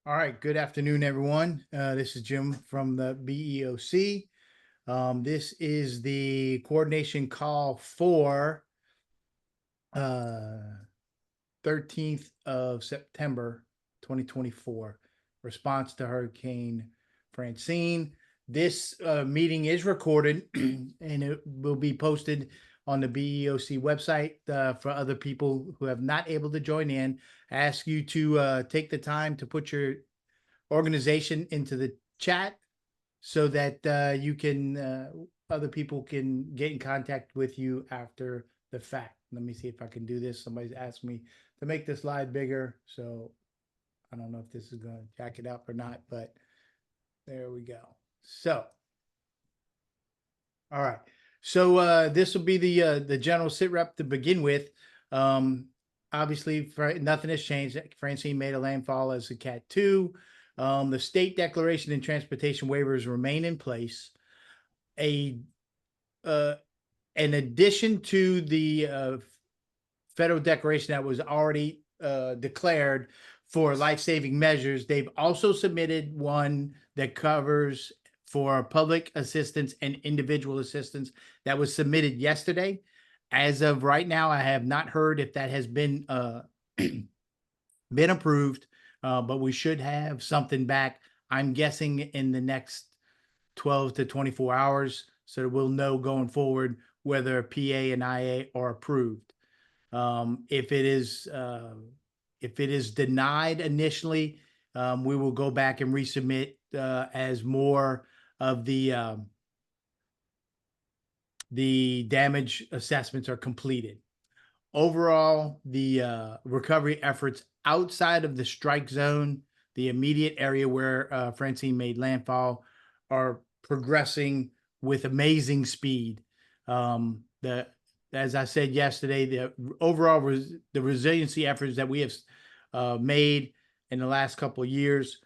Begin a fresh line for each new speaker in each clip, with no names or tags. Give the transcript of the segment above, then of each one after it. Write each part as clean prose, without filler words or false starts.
All right, good afternoon, everyone. This is Jim from the BEOC. This is the coordination call for 13th of September 2024, response to Hurricane Francine. This meeting is recorded and it will be posted on the BEOC website for other people who have not able to join in. I ask you to take the time to put your organization into the chat so that you can other people can get in contact with you after the fact. Let me see if I can do this. Somebody's asked me to make this slide bigger, so I don't know if this is going to jack it up or not, but there we go. So, all right. So this will be the general sit rep to begin with. Obviously, nothing has changed. Francine made a landfall as a Cat 2. The state declaration and transportation waivers remain in place. In addition to the federal declaration that was already declared for life-saving measures, they've also submitted one that covers for public assistance and individual assistance that was submitted yesterday. As of right now, I have not heard if that has been been approved, but we should have something back, I'm guessing, in the next 12 to 24 hours. So we'll know going forward whether PA and IA are approved. If it is denied initially, we will go back and resubmit as more of the damage assessments are completed. Overall, the recovery efforts outside of the strike zone, the immediate area where Francine made landfall, are progressing with amazing speed. As I said yesterday, the overall the resiliency efforts that we have made in the last couple of years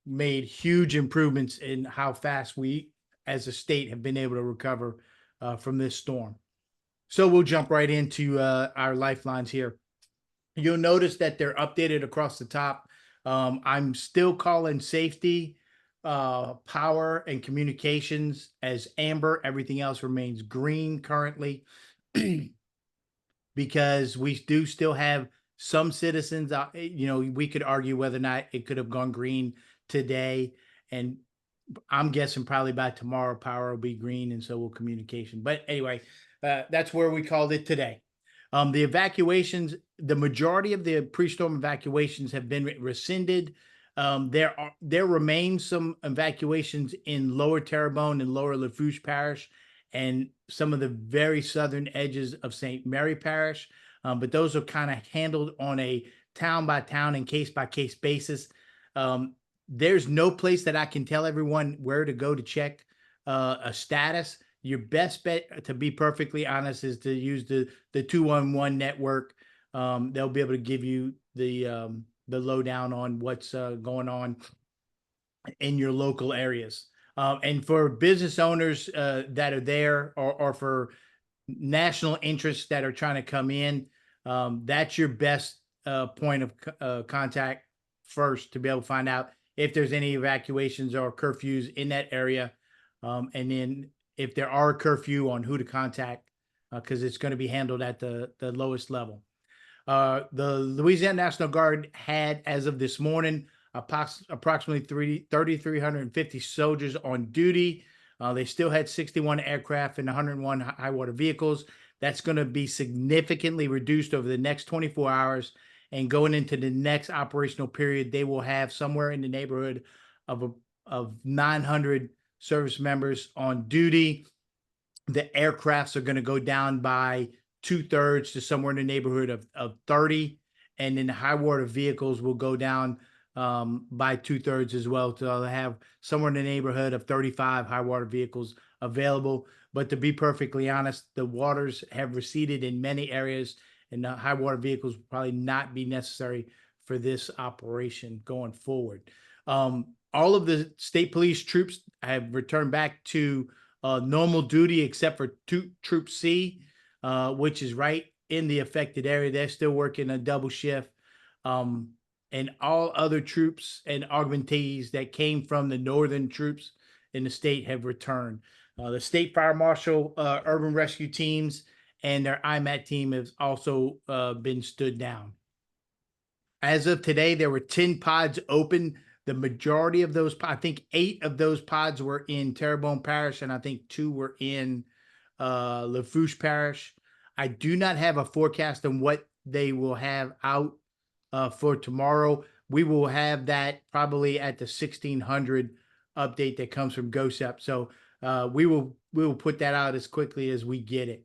made huge improvements in how fast we, as a state, have been able to recover from this storm. So we'll jump right into our lifelines here. You'll notice that they're updated across the top. I'm still calling safety, power, and communications as amber. Everything else remains green currently because we do still have some citizens. We could argue whether or not it could have gone green today, and I'm guessing probably by tomorrow power will be green, and so will communication. But anyway, that's where we called it today. The evacuations, the majority of the pre-storm evacuations have been rescinded. There remains some evacuations in Lower Terrebonne and Lower Lafourche Parish and some of the very southern edges of St. Mary Parish, but those are kind of handled on a town by town and case by case basis. There's no place that I can tell everyone where to go to check a status. Your best bet, to be perfectly honest, is to use the 211 network. They'll be able to give you the lowdown on what's going on in your local areas. And for business owners that are there, or for national interests that are trying to come in, that's your best point of contact first, to be able to find out if there's any evacuations or curfews in that area. And then if there are curfew, on who to contact, because it's going to be handled at the lowest level. The Louisiana National Guard had, as of this morning, approximately 3,350 soldiers on duty. They still had 61 aircraft and 101 high water vehicles. That's going to be significantly reduced over the next 24 hours. And going into the next operational period, they will have somewhere in the neighborhood of 900 service members on duty. The aircrafts are going to go down by 2/3 to somewhere in the neighborhood of 30. And then the high water vehicles will go down by 2/3 as well. So they'll have somewhere in the neighborhood of 35 high water vehicles available. But to be perfectly honest, the waters have receded in many areas, and the high water vehicles will probably not be necessary for this operation going forward. All of the state police troops have returned back to normal duty, except for Troop C, which is right in the affected area. They're still working a double shift. and all other troops and augmentees that came from the northern troops in the state have returned. The state fire marshal, urban rescue teams, and their IMAT team has also been stood down. As of today, there were 10 pods open. The majority of those, I think 8 of those pods were in Terrebonne Parish, and I think 2 were in Lafourche Parish. I do not have a forecast on what they will have out for tomorrow. We will have that probably at the 1600 update that comes from GOSEP. So we will put that out as quickly as we get it.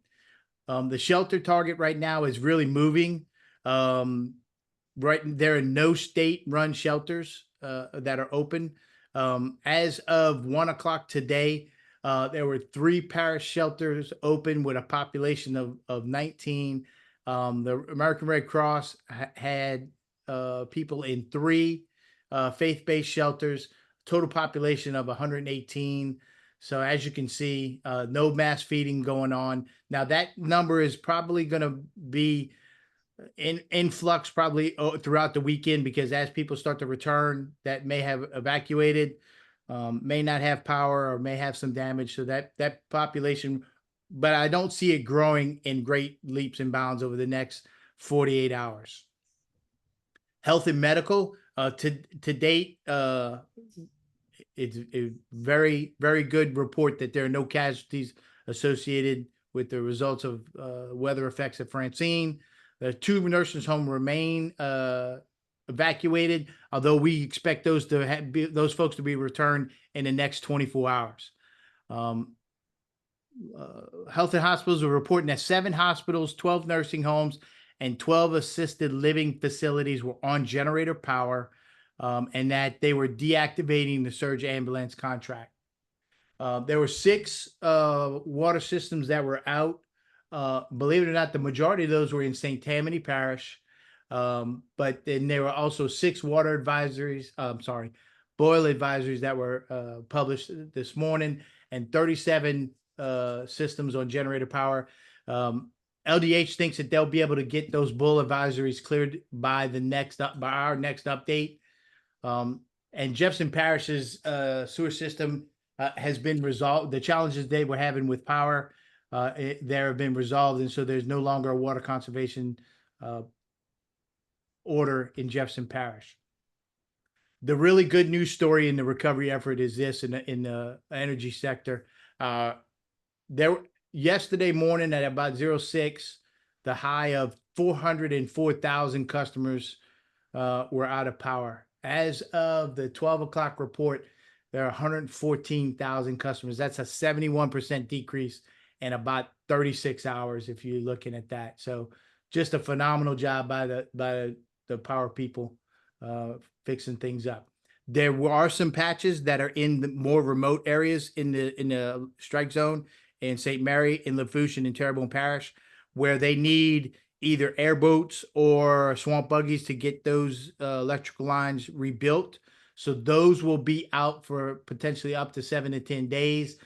The shelter target right now is really moving. Right, there are no state-run shelters that are open. As of 1 o'clock today, there were 3 parish shelters open with a population of 19. The American Red Cross had people in 3 faith-based shelters, total population of 118. So as you can see, no mass feeding going on. Now that number is probably going to be in flux probably throughout the weekend, because as people start to return that may have evacuated, may not have power or may have some damage. So that population, but I don't see it growing in great leaps and bounds over the next 48 hours. Health and medical, to date, it's a very, very good report that there are no casualties associated with the results of weather effects at Francine. The 2 nursing homes remain evacuated, although we expect those those folks to be returned in the next 24 hours. Health and hospitals are reporting that 7 hospitals, 12 nursing homes, and 12 assisted living facilities were on generator power, and that they were deactivating the surge ambulance contract. There were 6 water systems that were out. Believe it or not, the majority of those were in St. Tammany Parish. But then there were also 6 water advisories, boil advisories that were published this morning, and 37 systems on generator power. LDH thinks that they'll be able to get those boil advisories cleared by our next update. And Jefferson Parish's sewer system has been resolved. The challenges they were having with power, there have been resolved, and so there's no longer a water conservation order in Jefferson Parish. The really good news story in the recovery effort is this: in the energy sector, there yesterday morning at about 06, the high of 404,000 customers were out of power. As of the 12 o'clock report, there are 114,000 customers. That's a 71% decrease in about 36 hours if you're looking at that. So just a phenomenal job by the power people fixing things up. There are some patches that are in the more remote areas in the strike zone in St. Mary, in Lafourche, and in Terrebonne Parish, where they need either airboats or swamp buggies to get those electrical lines rebuilt. So those will be out for potentially up to 7 to 10 days.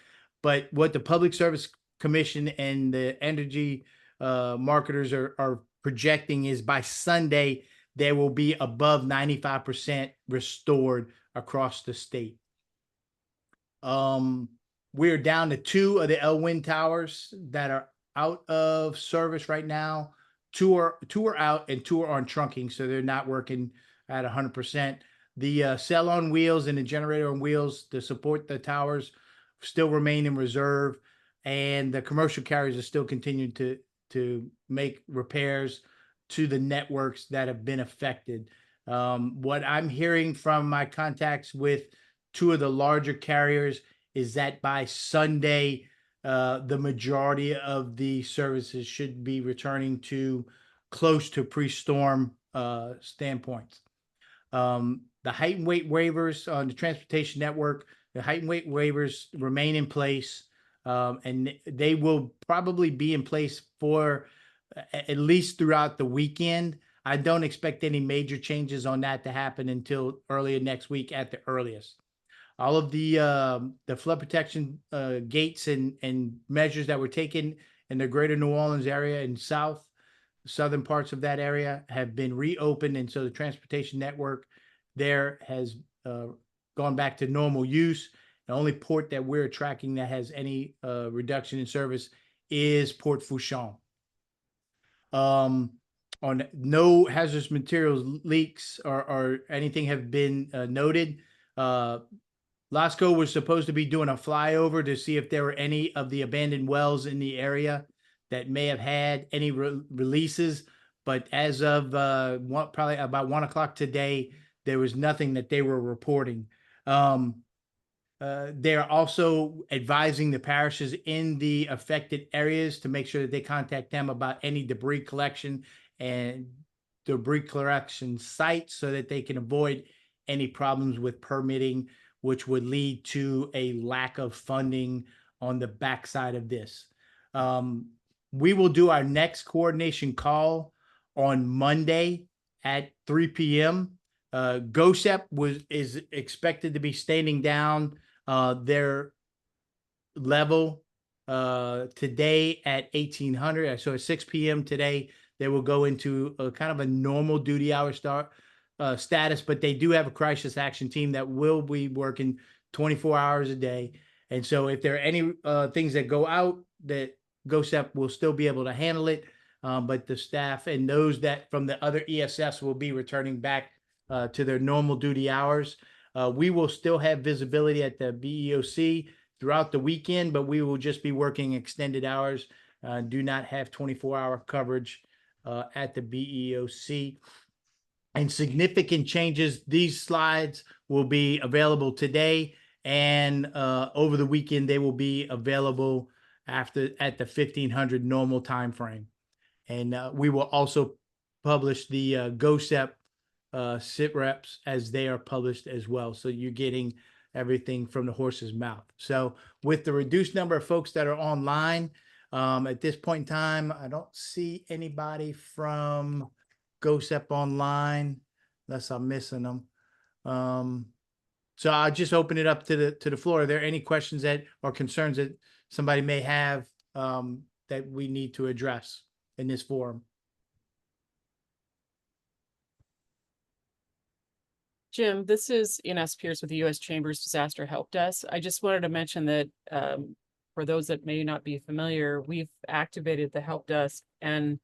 But what the Public Service Commission and the energy marketers are projecting is by Sunday, they will be above 95% restored across the state. We're down to 2 of the Elwyn towers that are out of service right now. 2 are out and 2 are on trunking, so they're not working at 100%. The cell on wheels and the generator on wheels to support the towers still remain in reserve, and the commercial carriers are still continuing to make repairs to the networks that have been affected. What I'm hearing from my contacts with 2 of the larger carriers is that by Sunday, the majority of the services should be returning to close to pre-storm standpoints. The height and weight waivers on the transportation network, the height and weight waivers remain in place, and they will probably be in place for at least throughout the weekend. I don't expect any major changes on that to happen until earlier next week at the earliest. All of the flood protection gates and measures that were taken in the greater New Orleans area and south southern parts of that area have been reopened, and so the transportation network there has gone back to normal use. The only port that we're tracking that has any reduction in service is Port Fourchon. On no hazardous materials leaks or anything have been noted. Lasco was supposed to be doing a flyover to see if there were any of the abandoned wells in the area that may have had any releases. But as of probably about 1 o'clock today, there was nothing that they were reporting. They're also advising the parishes in the affected areas to make sure that they contact them about any debris collection and debris collection sites so that they can avoid any problems with permitting, which would lead to a lack of funding on the backside of this. We will do our next coordination call on Monday at 3 p.m. GOSEP is expected to be standing down their level today at 1800. So at 6 p.m. today, they will go into a kind of a normal duty hour status, but they do have a crisis action team that will be working 24 hours a day. And so if there are any things that go out, that GOSEP will still be able to handle it. But the staff and those that from the other ESFs will be returning back to their normal duty hours. We will still have visibility at the BEOC throughout the weekend, but we will just be working extended hours. Do not have 24-hour coverage at the BEOC. And significant changes. These slides will be available today, and over the weekend they will be available at the 1500 normal time frame. And we will also publish the GOSEP sit reps as they are published as well. So you're getting everything from the horse's mouth. So with the reduced number of folks that are online, at this point in time, I don't see anybody from GOSEP online unless I'm missing them. So I'll just open it up to the floor. Are there any questions that or concerns that somebody may have that we need to address in this forum?
Jim, this is Ines Pierce with the U.S. Chamber's Disaster Help Desk. I just wanted to mention that for those that may not be familiar, we've activated the help desk, and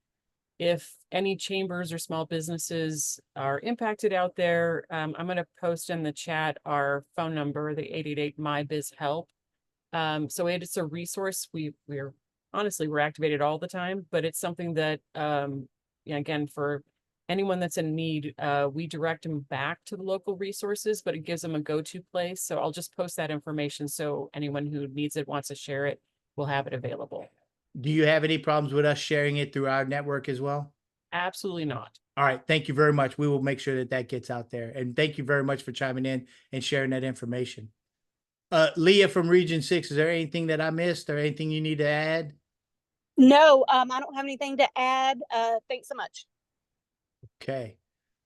if any chambers or small businesses are impacted out there, I'm going to post in the chat our phone number, the 888-MY-BIZ-HELP. So it's a resource. We're activated all the time, but it's something that, again, for anyone that's in need, we direct them back to the local resources, but it gives them a go-to place. So I'll just post that information so anyone who needs it, wants to share it, will have it available.
Do you have any problems with us sharing it through our network as well?
Absolutely not.
All right. Thank you very much. We will make sure that that gets out there. And thank you very much for chiming in and sharing that information. Leah from Region 6, is there anything that I missed or anything you need to add?
No, I don't have anything to add. Thanks so much.
Okay.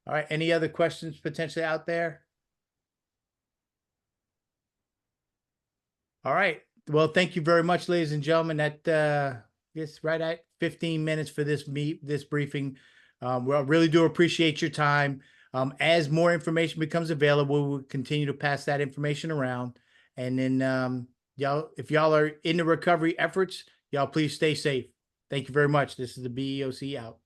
All right. Any other questions potentially out there? All right. Well, thank you very much, ladies and gentlemen. That gets right at 15 minutes for this briefing. Well, I really do appreciate your time. As more information becomes available, we'll continue to pass that information around. And then y'all, if y'all are in the recovery efforts, y'all please stay safe. Thank you very much. This is the BEOC out.